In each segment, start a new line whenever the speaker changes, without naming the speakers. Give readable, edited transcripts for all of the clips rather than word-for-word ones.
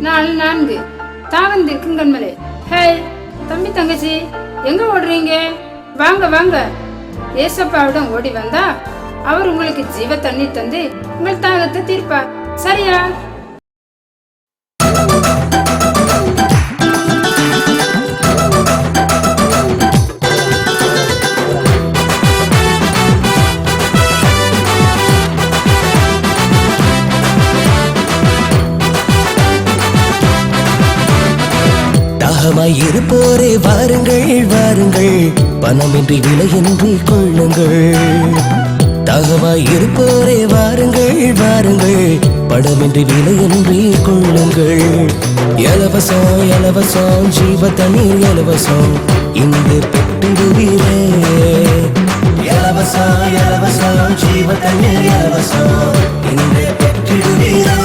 4 தாவந்திருக்கும் கண்மலை. ஹே தம்பி தங்கச்சி, எங்க ஓடுறீங்க? வாங்க வாங்க. ஏசப்பாவிடம் ஓடி வந்தா அவர் உங்களுக்கு ஜீவ தண்ணீர் தந்து உங்கள் தாகத்தை தீர்ப்பார். சரியா?
இருப்போரே வாருங்கள் வாருங்கள், பணமின்றி விலையின்றி கொள்ளுங்கள். தாகமாய் இருப்போரே வாருங்கள் வாருங்கள், பணமின்றி விலையின்றி கொள்ளுங்கள். இலவசம் இலவசம் ஜீவ தண்ணீர் இலவசம், இங்கு பெற்றிடுவீரே. இலவசம் இலவசம் ஜீவ தண்ணீர் இலவசம், இங்கு பெற்றிடுவீரே.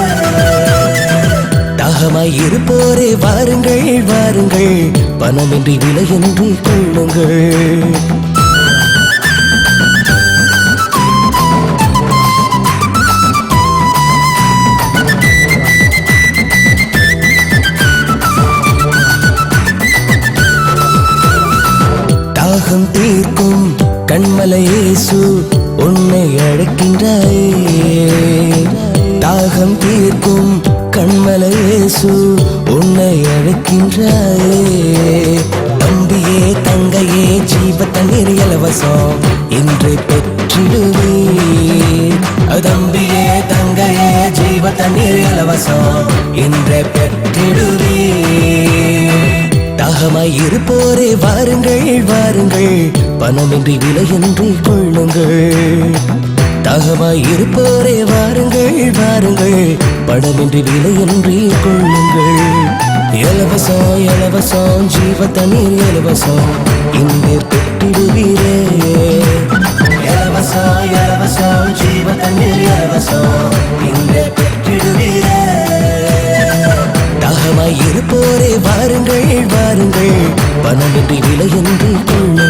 தாகமாய் இருப்போரே வாருங்கள் வாருங்கள், பணமின்றி விலையின்றி கொள்ளுங்கள். தாகம் தீர்க்கும் கண்மலை இயேசு உன்னை அழைக்கின்றாயே. தாகம் தீர்க்கும் கண்மலை இயேசு உன்னை அழைக்கின்றாயே. தம்பியே தங்கையே ஜீவ தண்ணீர் இலவசம், இன்று பெற்றிடுவே. தம்பியே தங்கையே ஜீவ தண்ணீர் இலவசம், இன்று பெற்றிடுவே. தாகமாய் இருப்போரே வாருங்கள் வாருங்கள், பணமின்றி விலையின்றி கொள்ளுங்கள். தாகமாய் இருப்போரே வாருங்கள் வாருங்கள், பணமின்றி விலையின்றி கொள்ளுங்கள். இலவசம் இலவசம் ஜீவ தண்ணீர் இலவசம், இங்கே பெற்றிடுவீரே. இலவசம் இலவசம் ஜீவ தண்ணீர் இலவசம், இங்கே பெற்றிடுவீரே. தாகமாய் இருப்போரே வாருங்கள் வாருங்கள், பணமின்றி விலையின்றி கொள்ளுங்கள்.